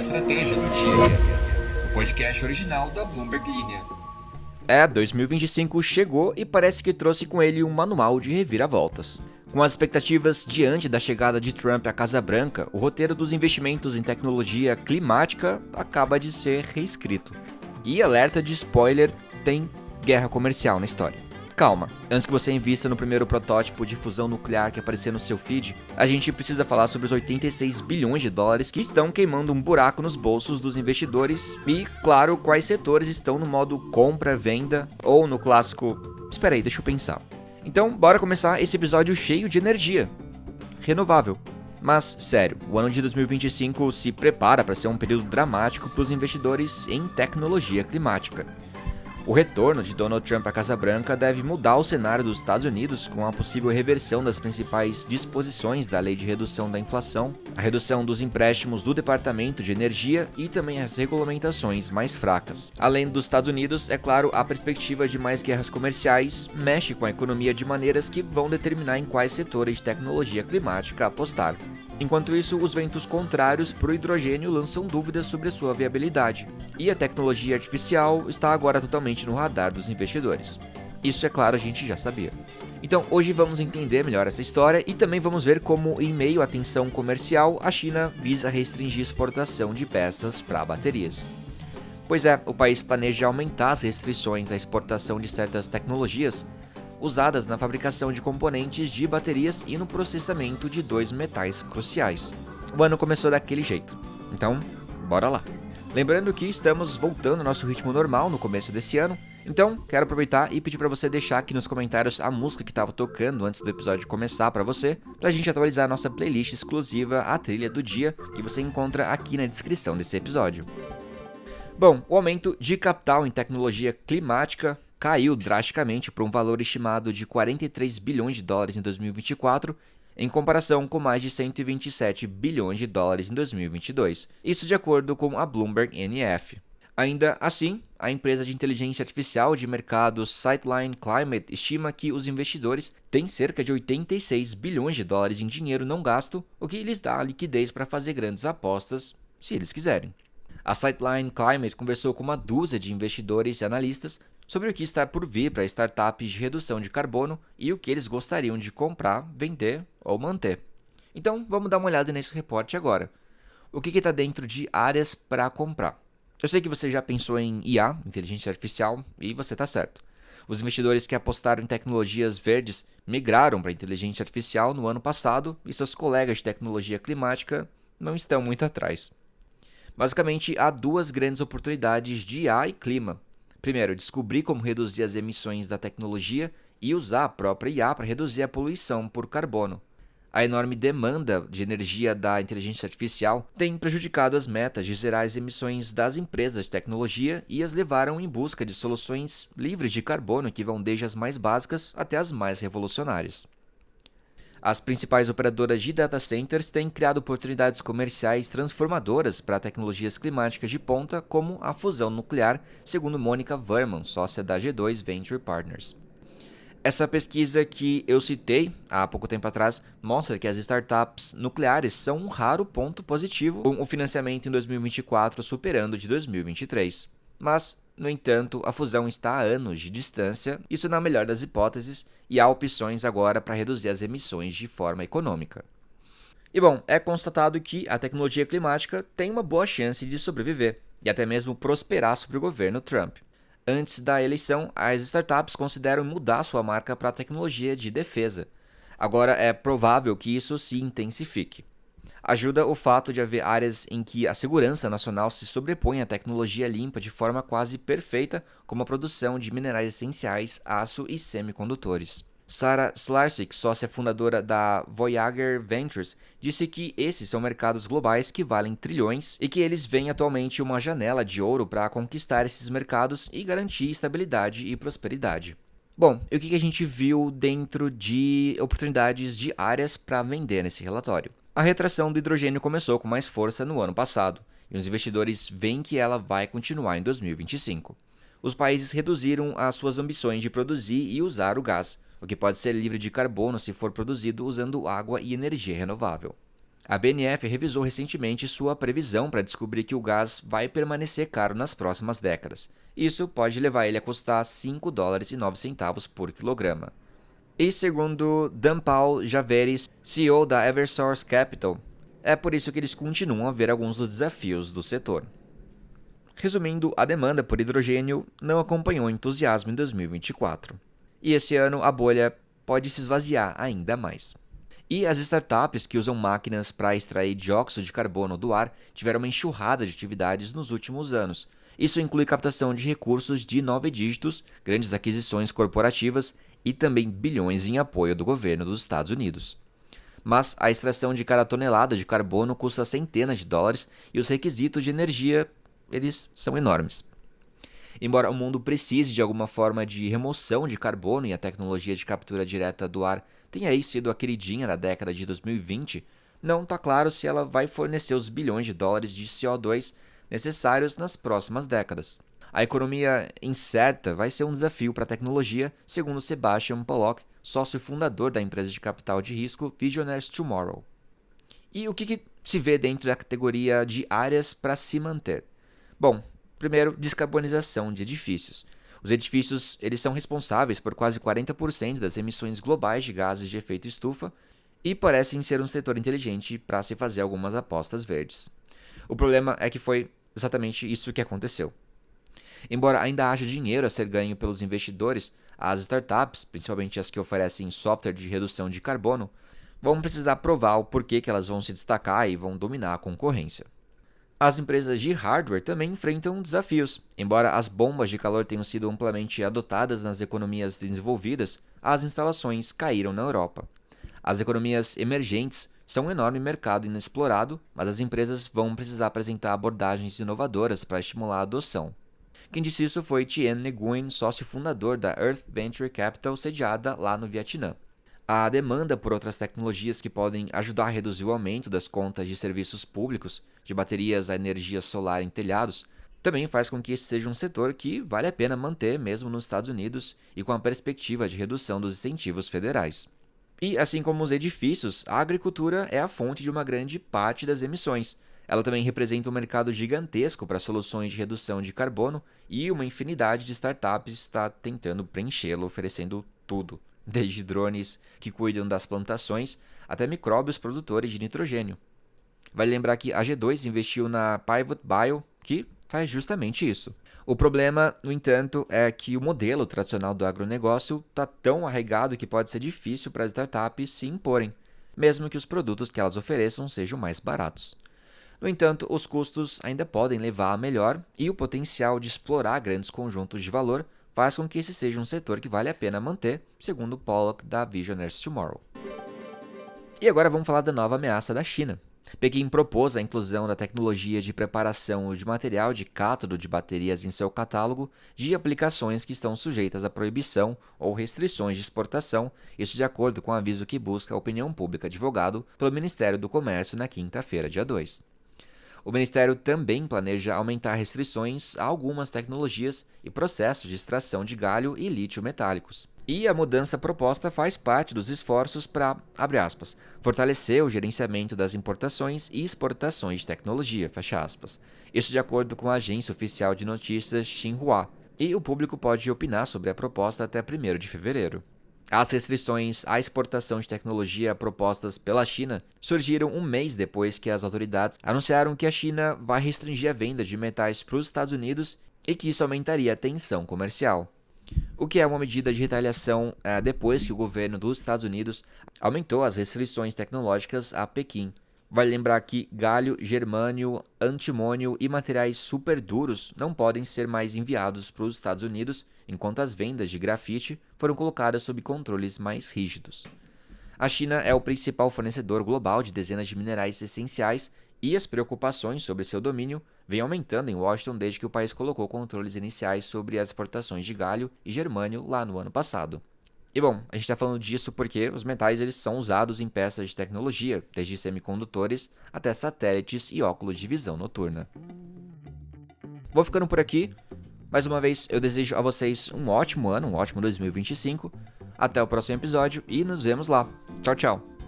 Estratégia do Dia, o podcast original da Bloomberg Linha. 2025 chegou e parece que trouxe com ele um manual de reviravoltas. Com as expectativas diante da chegada de Trump à Casa Branca, o roteiro dos investimentos em tecnologia climática acaba de ser reescrito. E alerta de spoiler, tem guerra comercial na história. Calma, antes que você invista no primeiro protótipo de fusão nuclear que aparecer no seu feed, a gente precisa falar sobre os 86 bilhões de dólares que estão queimando um buraco nos bolsos dos investidores e, claro, quais setores estão no modo compra, venda ou no clássico... Espera aí, deixa eu pensar. Então, bora começar esse episódio cheio de energia renovável. Mas, sério, o ano de 2025 se prepara para ser um período dramático para os investidores em tecnologia climática. O retorno de Donald Trump à Casa Branca deve mudar o cenário dos Estados Unidos com a possível reversão das principais disposições da Lei de Redução da Inflação, a redução dos empréstimos do Departamento de Energia e também as regulamentações mais fracas. Além dos Estados Unidos, é claro, a perspectiva de mais guerras comerciais mexe com a economia de maneiras que vão determinar em quais setores de tecnologia climática apostar. Enquanto isso, os ventos contrários para o hidrogênio lançam dúvidas sobre a sua viabilidade. E a tecnologia artificial está agora totalmente no radar dos investidores. Isso, é claro, a gente já sabia. Então, hoje vamos entender melhor essa história e também vamos ver como, em meio à tensão comercial, a China visa restringir exportação de peças para baterias. Pois é, o país planeja aumentar as restrições à exportação de certas tecnologias usadas na fabricação de componentes de baterias e no processamento de dois metais cruciais. O ano começou daquele jeito, então bora lá! Lembrando que estamos voltando ao nosso ritmo normal no começo desse ano, então quero aproveitar e pedir para você deixar aqui nos comentários a música que estava tocando antes do episódio começar para você, pra gente atualizar a nossa playlist exclusiva, a trilha do dia, que você encontra aqui na descrição desse episódio. Bom, o aumento de capital em tecnologia climática caiu drasticamente para um valor estimado de 43 bilhões de dólares em 2024, em comparação com mais de 127 bilhões de dólares em 2022, isso de acordo com a Bloomberg NF. Ainda assim, a empresa de inteligência artificial de mercado Sightline Climate estima que os investidores têm cerca de 86 bilhões de dólares em dinheiro não gasto, o que lhes dá liquidez para fazer grandes apostas, se eles quiserem. A Sightline Climate conversou com uma dúzia de investidores e analistas sobre o que está por vir para startups de redução de carbono e o que eles gostariam de comprar, vender ou manter. Então, vamos dar uma olhada nesse reporte agora. O que está dentro de áreas para comprar? Eu sei que você já pensou em IA, inteligência artificial, e você está certo. Os investidores que apostaram em tecnologias verdes migraram para a inteligência artificial no ano passado e seus colegas de tecnologia climática não estão muito atrás. Basicamente, há duas grandes oportunidades de IA e clima. Primeiro, descobrir como reduzir as emissões da tecnologia e usar a própria IA para reduzir a poluição por carbono. A enorme demanda de energia da inteligência artificial tem prejudicado as metas de zerar as emissões das empresas de tecnologia e as levaram em busca de soluções livres de carbono que vão desde as mais básicas até as mais revolucionárias. As principais operadoras de data centers têm criado oportunidades comerciais transformadoras para tecnologias climáticas de ponta, como a fusão nuclear, segundo Mônica Verman, sócia da G2 Venture Partners. Essa pesquisa que eu citei há pouco tempo atrás mostra que as startups nucleares são um raro ponto positivo, com o financiamento em 2024 superando o de 2023. Mas, no entanto, a fusão está a anos de distância, isso na melhor das hipóteses, e há opções agora para reduzir as emissões de forma econômica. E bom, é constatado que a tecnologia climática tem uma boa chance de sobreviver, e até mesmo prosperar sobre o governo Trump. Antes da eleição, as startups consideram mudar sua marca para a tecnologia de defesa. Agora é provável que isso se intensifique. Ajuda o fato de haver áreas em que a segurança nacional se sobrepõe à tecnologia limpa de forma quase perfeita, como a produção de minerais essenciais, aço e semicondutores. Sarah Slarczyk, sócia fundadora da Voyager Ventures, disse que esses são mercados globais que valem trilhões e que eles veem atualmente uma janela de ouro para conquistar esses mercados e garantir estabilidade e prosperidade. Bom, e o que a gente viu dentro de oportunidades de áreas para vender nesse relatório? A retração do hidrogênio começou com mais força no ano passado, e os investidores veem que ela vai continuar em 2025. Os países reduziram as suas ambições de produzir e usar o gás, o que pode ser livre de carbono se for produzido usando água e energia renovável. A BNF revisou recentemente sua previsão para descobrir que o gás vai permanecer caro nas próximas décadas. Isso pode levar ele a custar $5,09 por quilograma. E segundo Danpal Javeri, CEO da Eversource Capital, é por isso que eles continuam a ver alguns dos desafios do setor. Resumindo, a demanda por hidrogênio não acompanhou entusiasmo em 2024. E esse ano a bolha pode se esvaziar ainda mais. E as startups que usam máquinas para extrair dióxido de carbono do ar tiveram uma enxurrada de atividades nos últimos anos. Isso inclui captação de recursos de 9 dígitos, grandes aquisições corporativas e também bilhões em apoio do governo dos Estados Unidos. Mas a extração de cada tonelada de carbono custa centenas de dólares e os requisitos de energia, eles são enormes. Embora o mundo precise de alguma forma de remoção de carbono e a tecnologia de captura direta do ar tenha aí sido a queridinha na década de 2020, não está claro se ela vai fornecer os bilhões de dólares de CO2 necessários nas próximas décadas. A economia incerta vai ser um desafio para a tecnologia, segundo Sebastian Pollock, sócio fundador da empresa de capital de risco Visionaries Tomorrow. E o que se vê dentro da categoria de áreas para se manter? Bom, primeiro, descarbonização de edifícios. Os edifícios eles são responsáveis por quase 40% das emissões globais de gases de efeito estufa e parecem ser um setor inteligente para se fazer algumas apostas verdes. O problema é que foi exatamente isso que aconteceu. Embora ainda haja dinheiro a ser ganho pelos investidores, as startups, principalmente as que oferecem software de redução de carbono, vão precisar provar o porquê que elas vão se destacar e vão dominar a concorrência. As empresas de hardware também enfrentam desafios. Embora as bombas de calor tenham sido amplamente adotadas nas economias desenvolvidas, as instalações caíram na Europa. As economias emergentes são um enorme mercado inexplorado, mas as empresas vão precisar apresentar abordagens inovadoras para estimular a adoção. Quem disse isso foi Tien Nguyen, sócio fundador da Earth Venture Capital, sediada lá no Vietnã. A demanda por outras tecnologias que podem ajudar a reduzir o aumento das contas de serviços públicos, de baterias a energia solar em telhados, também faz com que esse seja um setor que vale a pena manter mesmo nos Estados Unidos e com a perspectiva de redução dos incentivos federais. E, assim como os edifícios, a agricultura é a fonte de uma grande parte das emissões. Ela também representa um mercado gigantesco para soluções de redução de carbono e uma infinidade de startups está tentando preenchê-lo, oferecendo tudo, desde drones que cuidam das plantações até micróbios produtores de nitrogênio. Vale lembrar que a G2 investiu na Pivot Bio, que faz justamente isso. O problema, no entanto, é que o modelo tradicional do agronegócio está tão arraigado que pode ser difícil para as startups se imporem, mesmo que os produtos que elas ofereçam sejam mais baratos. No entanto, os custos ainda podem levar a melhor e o potencial de explorar grandes conjuntos de valor faz com que esse seja um setor que vale a pena manter, segundo Pollock da Visionaries Tomorrow. E agora vamos falar da nova ameaça da China. Pequim propôs a inclusão da tecnologia de preparação de material de cátodo de baterias em seu catálogo de aplicações que estão sujeitas à proibição ou restrições de exportação, isso de acordo com o aviso que busca a opinião pública divulgado pelo Ministério do Comércio na quinta-feira, dia 2. O Ministério também planeja aumentar restrições a algumas tecnologias e processos de extração de galho e lítio metálicos. E a mudança proposta faz parte dos esforços para, abre aspas, fortalecer o gerenciamento das importações e exportações de tecnologia, fecha aspas. Isso de acordo com a agência oficial de notícias Xinhua. E o público pode opinar sobre a proposta até 1º de fevereiro. As restrições à exportação de tecnologia propostas pela China surgiram um mês depois que as autoridades anunciaram que a China vai restringir a venda de metais para os Estados Unidos e que isso aumentaria a tensão comercial. O que é uma medida de retaliação depois que o governo dos Estados Unidos aumentou as restrições tecnológicas a Pequim. Vale lembrar que galho, germânio, antimônio e materiais super duros não podem ser mais enviados para os Estados Unidos, enquanto as vendas de grafite foram colocadas sob controles mais rígidos. A China é o principal fornecedor global de dezenas de minerais essenciais e as preocupações sobre seu domínio vêm aumentando em Washington desde que o país colocou controles iniciais sobre as exportações de galho e germânio lá no ano passado. E bom, a gente está falando disso porque os metais eles são usados em peças de tecnologia, desde semicondutores até satélites e óculos de visão noturna. Vou ficando por aqui. Mais uma vez, eu desejo a vocês um ótimo ano, um ótimo 2025. Até o próximo episódio e nos vemos lá. Tchau, tchau!